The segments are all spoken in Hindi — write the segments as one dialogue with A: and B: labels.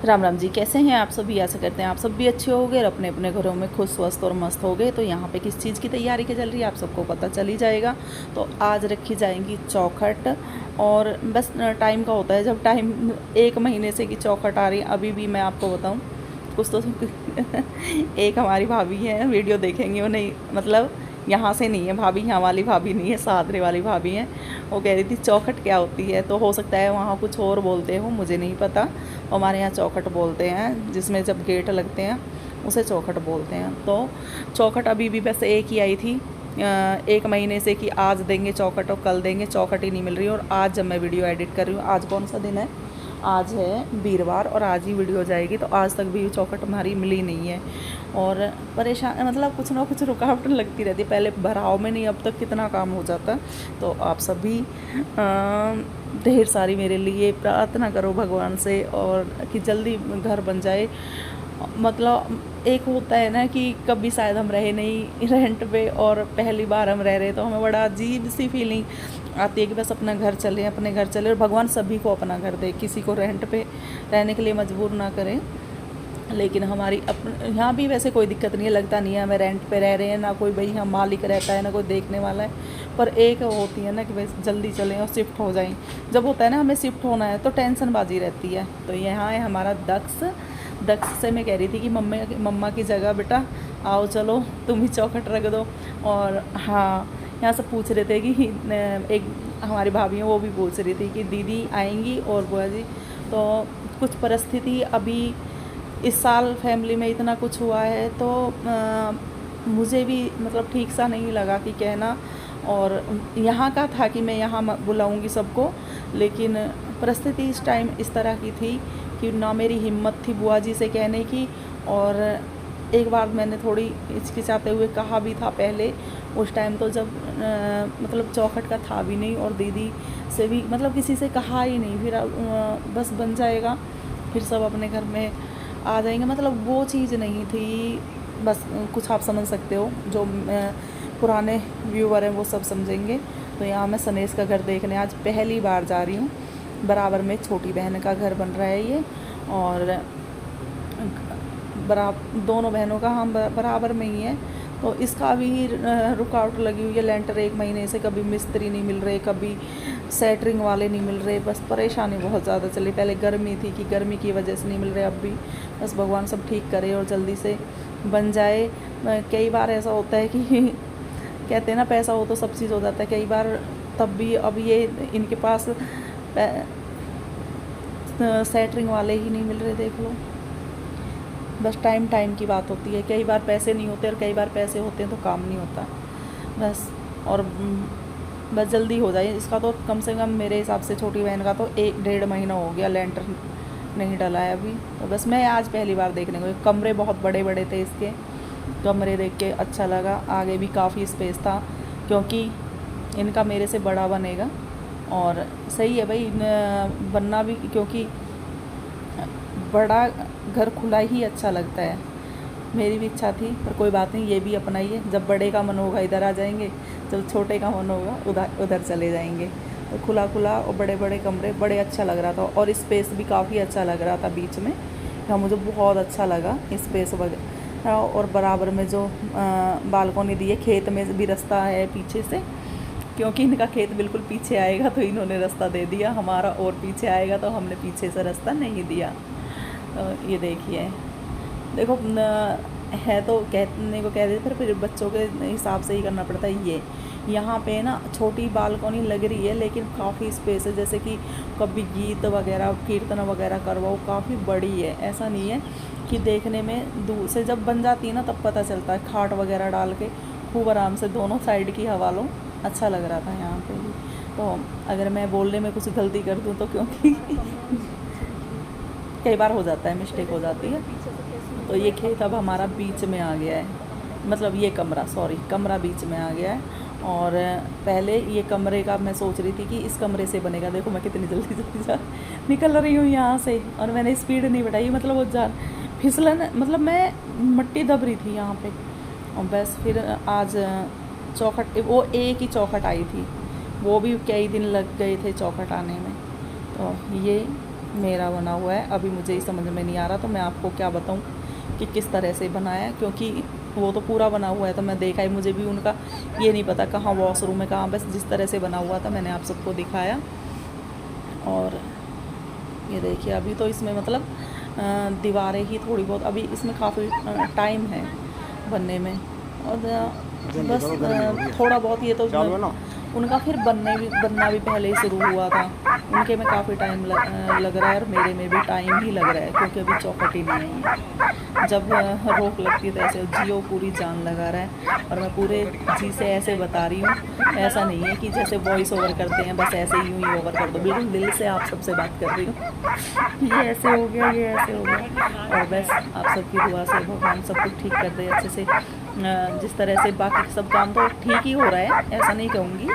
A: राम राम जी, कैसे हैं आप सभी। आशा करते हैं आप सब भी अच्छे होंगे और अपने अपने घरों में खुश स्वस्थ और मस्त हो गए। तो यहाँ पे किस चीज़ की तैयारी की चल रही है आप सबको पता चल ही जाएगा। तो आज रखी जाएंगी चौखट, और बस टाइम का होता है जब टाइम 1 महीने से की चौखट आ रही है। अभी भी मैं आपको बताऊँ कुछ तो एक हमारी भाभी है, वीडियो देखेंगे वो, नहीं मतलब यहाँ से नहीं है भाभी, यहाँ वाली भाभी नहीं है, सादरे वाली भाभी हैं। वो कह रही थी चौखट क्या होती है, तो हो सकता है वहाँ कुछ और बोलते हो, मुझे नहीं पता। हमारे यहाँ चौखट बोलते हैं, जिसमें जब गेट लगते हैं उसे चौखट बोलते हैं। तो चौखट अभी भी बस एक ही आई थी 1 महीने से कि आज देंगे चौखट और कल देंगे, चौखट ही नहीं मिल रही। और आज जब मैं वीडियो एडिट कर रही हूँ, आज कौन सा दिन है, आज है वीरवार, और आज ही वीडियो जाएगी, तो आज तक भी चौखट हमारी मिली नहीं है। और परेशान मतलब कुछ ना कुछ रुकावट लगती रहती है। पहले भराव में नहीं, अब तक कितना काम हो जाता। तो आप सभी ढेर सारी मेरे लिए प्रार्थना करो भगवान से, और कि जल्दी घर बन जाए। मतलब एक होता है ना कि कभी शायद हम रहे नहीं रेंट पे, और पहली बार हम रह रहे, तो हमें बड़ा अजीब सी फीलिंग आती है कि बस अपना घर चले, अपने घर चले, और भगवान सभी को अपना घर दे, किसी को रेंट पे रहने के लिए मजबूर ना करें। लेकिन हमारी यहाँ भी वैसे कोई दिक्कत नहीं है, लगता नहीं है हमें रेंट पे रह रहे हैं, ना कोई भाई हम मालिक रहता है, ना कोई देखने वाला है। पर एक होती है ना कि भाई जल्दी चलें और शिफ्ट हो जाएं। जब होता है ना हमें शिफ्ट होना है तो टेंशन बाजी रहती है। तो यहाँ है हमारा दक्ष। दक्ष से मैं कह रही थी कि मम्मा की जगह बेटा आओ चलो तुम ही चौखट रख दो। और हाँ, यहाँ से पूछ रहे थे कि एक हमारी भाभी हैं वो भी पूछ रही थी कि दीदी आएंगी और बुआ जी। तो कुछ परिस्थिति अभी इस साल फैमिली में इतना कुछ हुआ है, तो मुझे भी मतलब ठीक सा नहीं लगा कि कहना। और यहाँ का था कि मैं यहाँ बुलाऊंगी सबको, लेकिन परिस्थिति इस टाइम इस तरह की थी कि ना मेरी हिम्मत थी बुआ जी से कहने की। और एक बार मैंने थोड़ी हिचकिचाते हुए कहा भी था पहले, उस टाइम तो जब मतलब चौखट का था भी नहीं, और दीदी से भी मतलब किसी से कहा ही नहीं। फिर बस बन जाएगा, फिर सब अपने घर में आ जाएंगे, मतलब वो चीज़ नहीं थी। बस कुछ आप समझ सकते हो, जो पुराने व्यूवर हैं वो सब समझेंगे। तो यहाँ मैं सनेश का घर देखने आज पहली बार जा रही हूँ। बराबर में छोटी बहन का घर बन रहा है ये, और दोनों बहनों का हम बराबर में ही है। तो इसका भी रुकावट लगी हुई है लेंटर 1 महीने से, कभी मिस्त्री नहीं मिल रहे, कभी सेटरिंग वाले नहीं मिल रहे। बस परेशानी बहुत ज़्यादा चली। पहले गर्मी थी कि गर्मी की वजह से नहीं मिल रहे, अब भी बस भगवान सब ठीक करे और जल्दी से बन जाए। कई बार ऐसा होता है कि कहते हैं ना पैसा हो तो सब चीज़ हो जाता है, कई बार तब भी अब ये इनके पास सेटरिंग वाले ही नहीं मिल रहे, देख लो। बस टाइम की बात होती है, कई बार पैसे नहीं होते और कई बार पैसे होते हैं तो काम नहीं होता बस। और बस जल्दी हो जाए इसका। तो कम से कम मेरे हिसाब से छोटी बहन का तो 1-1.5 महीना हो गया लेंटर नहीं डला है अभी। तो बस मैं आज पहली बार देखने को, कमरे बहुत बड़े बड़े थे इसके, कमरे देख के अच्छा लगा। आगे भी काफ़ी स्पेस था, क्योंकि इनका मेरे से बड़ा बनेगा। और सही है भाई बनना भी, क्योंकि बड़ा घर खुला ही अच्छा लगता है। मेरी भी इच्छा थी, पर कोई बात नहीं, ये भी अपना ही है। जब बड़े का मन होगा इधर आ जाएंगे, जब छोटे का मन होगा उधर उधर चले जाएंगे। तो खुला खुला और बड़े बड़े कमरे, बड़े अच्छा लग रहा था। और स्पेस भी काफ़ी अच्छा लग रहा था बीच में, हाँ मुझे बहुत अच्छा लगा स्पेस वगैरह। और बराबर में जो बालकनी दी है, खेत में भी रास्ता है पीछे से, क्योंकि इनका खेत बिल्कुल पीछे आएगा तो इन्होंने रास्ता दे दिया, हमारा और पीछे आएगा तो हमने पीछे से रास्ता नहीं दिया। तो ये देखिए, देखो है तो कहने को कह देते, फिर बच्चों के हिसाब से ही करना पड़ता है। ये यहाँ पे ना छोटी बालकनी लग रही है, लेकिन काफ़ी स्पेस है, जैसे कि कभी गीत वगैरह कीर्तन वगैरह करवाओ, काफ़ी बड़ी है। ऐसा नहीं है कि देखने में दूर से जब बन जाती है ना तब पता चलता है। खाट वगैरह डाल के खूब आराम से दोनों साइड की हवा लो, अच्छा लग रहा था यहाँ पे भी। तो अगर मैं बोलने में कुछ गलती कर दूँ तो क्योंकि कई बार हो जाता है, मिस्टेक हो जाती है। तो ये खेत अब हमारा बीच में आ गया है, मतलब ये कमरा बीच में आ गया है। और पहले ये कमरे का मैं सोच रही थी कि इस कमरे से बनेगा। देखो मैं कितनी जल्दी जल्दी निकल रही हूँ यहाँ से, और मैंने स्पीड नहीं बढ़ाई, मतलब वो जान फिसलन, मतलब मैं मट्टी दब रही थी यहाँ पे। और बस फिर आज चौखट, वो एक ही चौखट आई थी, वो भी कई दिन लग गए थे चौखट आने में। तो ये मेरा बना हुआ है। अभी मुझे ही समझ में नहीं आ रहा, तो मैं आपको क्या बताऊं कि किस तरह से बनाया है, क्योंकि वो तो पूरा बना हुआ है तो मैं देखा ही, मुझे भी उनका ये नहीं पता कहाँ वॉशरूम है कहाँ, बस जिस तरह से बना हुआ था मैंने आप सबको दिखाया। और ये देखिए अभी तो इसमें मतलब दीवारें ही थोड़ी बहुत, अभी इसमें काफ़ी टाइम है बनने में। और बस थोड़ा बहुत ये तो उनका फिर बनना भी पहले ही शुरू हुआ था। उनके में काफ़ी टाइम लग रहा है और मेरे में भी टाइम ही लग रहा है, क्योंकि अभी चौखट ही नहीं है। जब रोक लगती है तो ऐसे जियो पूरी जान लगा रहा है, और मैं पूरे जी से ऐसे बता रही हूँ, ऐसा नहीं है कि जैसे वॉइस ओवर करते हैं बस ऐसे यूँ ही ओवर कर दो, बिल्कुल दिल से आप सबसे बात कर रही हूँ। ये ऐसे हो गया, ये ऐसे हो गया, और बस आप सबकी दुआ से भगवान सब कुछ ठीक कर दे अच्छे से। जिस तरह से बाकी सब काम तो ठीक ही हो रहा है, ऐसा नहीं कहूँगी,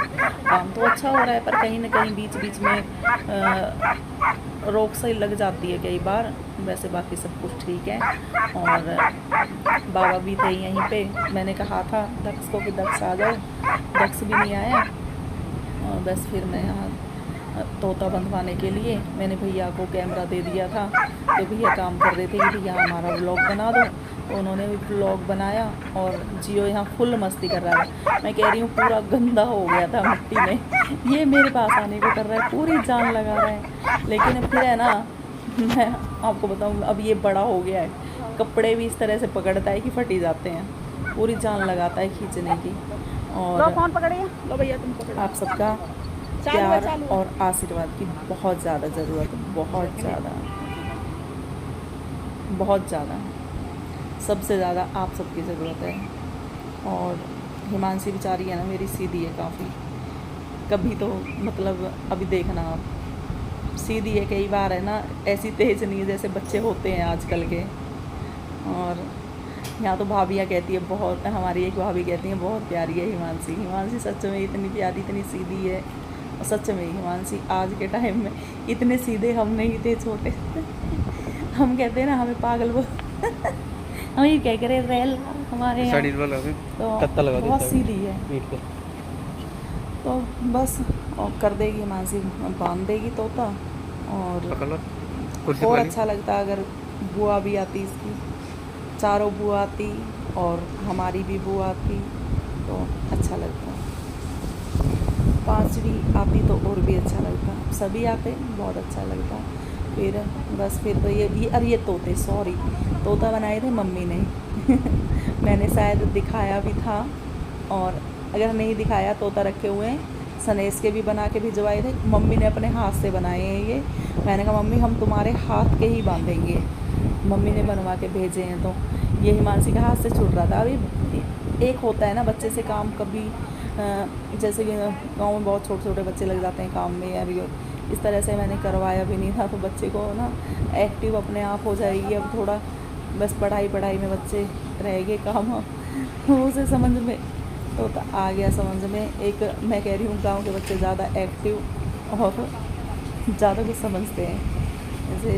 A: काम तो अच्छा हो रहा है, पर कहीं ना कहीं बीच बीच में रोक सही लग जाती है कई बार। वैसे बाकी सब कुछ ठीक है। और बाबा भी थे यहीं पे, मैंने कहा था दक्ष को कि दक्ष आ जाओ, दक्ष भी नहीं आया। और बस फिर मैं यहाँ तोता बंधवाने के लिए मैंने भैया को कैमरा दे दिया था, तो भैया काम कर रहे थे कि भैया हमारा व्लॉग बना दो, तो उन्होंने भी व्लॉग बनाया। और जियो यहाँ फुल मस्ती कर रहा था, मैं कह रही हूँ पूरा गंदा हो गया था मिट्टी में, ये मेरे पास आने को कर रहा है, पूरी जान लगा रहा है। लेकिन फिर है ना, मैं आपको बताऊँ अब ये बड़ा हो गया है, कपड़े भी इस तरह से पकड़ता है कि फट ही जाते हैं, पूरी जान लगाता है खींचने की। और
B: कौन पकड़े? लो भैया तुम पकड़ो।
A: आप सबका प्यार और आशीर्वाद की बहुत ज़्यादा ज़रूरत है, बहुत ज़्यादा, बहुत ज़्यादा, सबसे ज़्यादा आप सबकी ज़रूरत है। और हिमांशी बेचारी है ना मेरी, सीधी है काफ़ी, कभी तो मतलब अभी देखना आप, सीधी है, कई बार है ना ऐसी तेज़ नहीं है जैसे बच्चे होते हैं आजकल के। और यहाँ तो भाभियाँ कहती है बहुत, हमारी एक भाभी कहती है बहुत प्यारी है हिमांशी, हिमांशी सच में इतनी प्यारी इतनी सीधी है। और सच में हिमांशी आज के टाइम में इतने सीधे हम नहीं थे छोटे हम कहते हैं ना हमें पागल बोल हम ये कह करे रेल हमारे यहाँ तो बहुत सीधी है। तो बस और कर देगी हिमांशी, बांध देगी तोता। और अच्छा लगता अगर बुआ भी आती, इसकी चारों बुआ आती और हमारी भी बुआ आती तो अच्छा लगता, पांचवी आती तो और भी अच्छा लगता, सभी आते बहुत अच्छा लगता। फिर बस फिर तो ये अरे ये तोते, सॉरी तोता बनाए थे मम्मी ने मैंने शायद दिखाया भी था, और अगर नहीं दिखाया तोता रखे हुए हैं, सनेस के भी बना के भिजवाए थे, मम्मी ने अपने हाथ से बनाए हैं ये। मैंने कहा मम्मी हम तुम्हारे हाथ के ही बांधेंगे, मम्मी ने बनवा के भेजे हैं। तो ये हिमांशी के हाथ से छूट रहा था। अभी एक होता है ना बच्चे से काम, कभी जैसे कि गाँव में बहुत छोटे छोटे बच्चे लग जाते हैं काम में, यार इस तरह से मैंने करवाया भी नहीं था, तो बच्चे को ना एक्टिव अपने आप हो जाएगी। अब थोड़ा बस पढ़ाई में बच्चे रह गए काम उसे समझ में तो आ गया समझ में। एक मैं कह रही हूँ गांव के बच्चे ज़्यादा एक्टिव और ज़्यादा कुछ समझते हैं जैसे।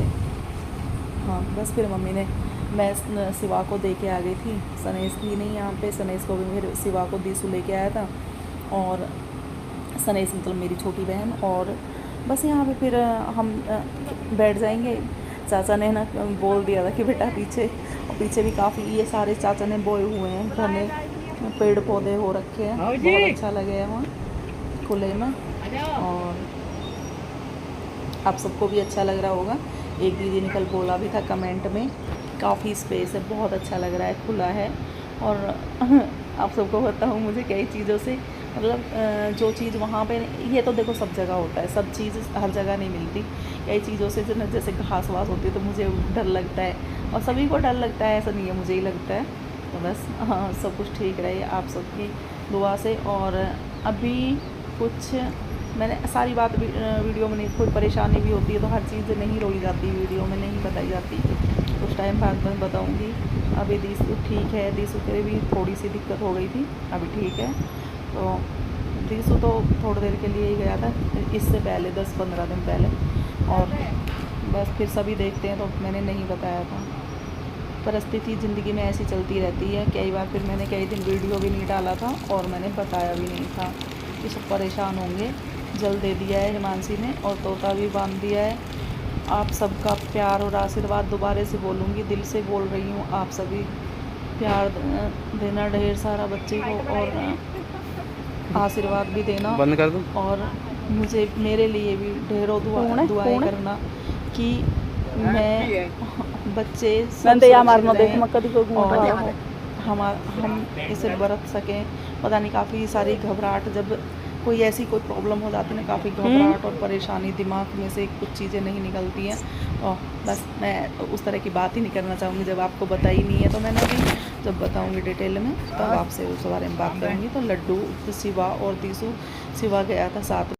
A: हाँ बस फिर मम्मी ने, मैं शिवा को दे के आ गई थी, सनेस थी नहीं यहाँ पे, सनेस को भी फिर शिवा को दीसू लेके आया था, और सनेस मतलब मेरी छोटी बहन। और बस यहाँ पे फिर हम बैठ जाएंगे। चाचा ने ना बोल दिया था कि बेटा पीछे, और पीछे भी काफ़ी ये सारे चाचा ने बोए हुए हैं, घर में पेड़ पौधे हो रखे हैं, बहुत अच्छा लगे है वहाँ खुले में। और आप सबको भी अच्छा लग रहा होगा। एक दीदी ने कल बोला भी था कमेंट में, काफ़ी स्पेस है, बहुत अच्छा लग रहा है, खुला है। और आप सबको बताऊँ मुझे कई चीज़ों से मतलब जो चीज़ वहाँ पे, ये तो देखो सब जगह होता है, सब चीज़ हर जगह नहीं मिलती। कई चीज़ों से जैसे घास वास होती है तो मुझे डर लगता है, और सभी को डर लगता है, ऐसा नहीं है मुझे ही लगता है। तो बस हाँ सब कुछ ठीक रहे आप सबकी दुआ से। और अभी कुछ मैंने सारी बात वीडियो में नहीं, कोई परेशानी भी होती है तो हर चीज़ नहीं रोई जाती, वीडियो में नहीं बताई जाती, कुछ टाइम बाद में बताऊँगी। अभी दीसू ठीक है, दीसू के भी थोड़ी सी दिक्कत हो गई थी, अभी ठीक है। तो दीसू तो थोड़ी देर के लिए ही गया था, इससे पहले 10-15 दिन पहले। और बस फिर सभी देखते हैं तो मैंने नहीं बताया था। परिस्थिति ज़िंदगी में ऐसी चलती रहती है, कई बार फिर मैंने कई दिन वीडियो भी नहीं डाला था और मैंने बताया भी नहीं था कि सब परेशान होंगे। जल दे दिया है हिमांशी ने, और तोता भी बांध दिया है। आप सबका प्यार और आशीर्वाद दोबारा से बोलूँगी, दिल से बोल रही हूँ, आप सभी प्यार देना ढेर सारा बच्चे को और आशीर्वाद भी देना
C: बंद कर दूं?
A: और मुझे मेरे लिए भी ढेरों दुआएं करना कि मैं बच्चे सब
B: या
A: सुरक्षित
B: मारना देख
A: रहें
B: मैं कभी कोई
A: और
B: घूम
A: हम इसे बरत सकें। पता नहीं काफ़ी सारी घबराहट, जब कोई ऐसी कोई प्रॉब्लम हो जाती है ना, काफ़ी घबराहट और परेशानी, दिमाग में से कुछ चीज़ें नहीं निकलती हैं और बस मैं उस तरह की बात ही नहीं करना चाहूँगी। जब आपको बताई नहीं है तो मैंने अभी जब बताऊँगी डिटेल में तब आपसे उस बारे में बात करूँगी। तो लड्डू शिवा और दीसू, शिवा गया था साथ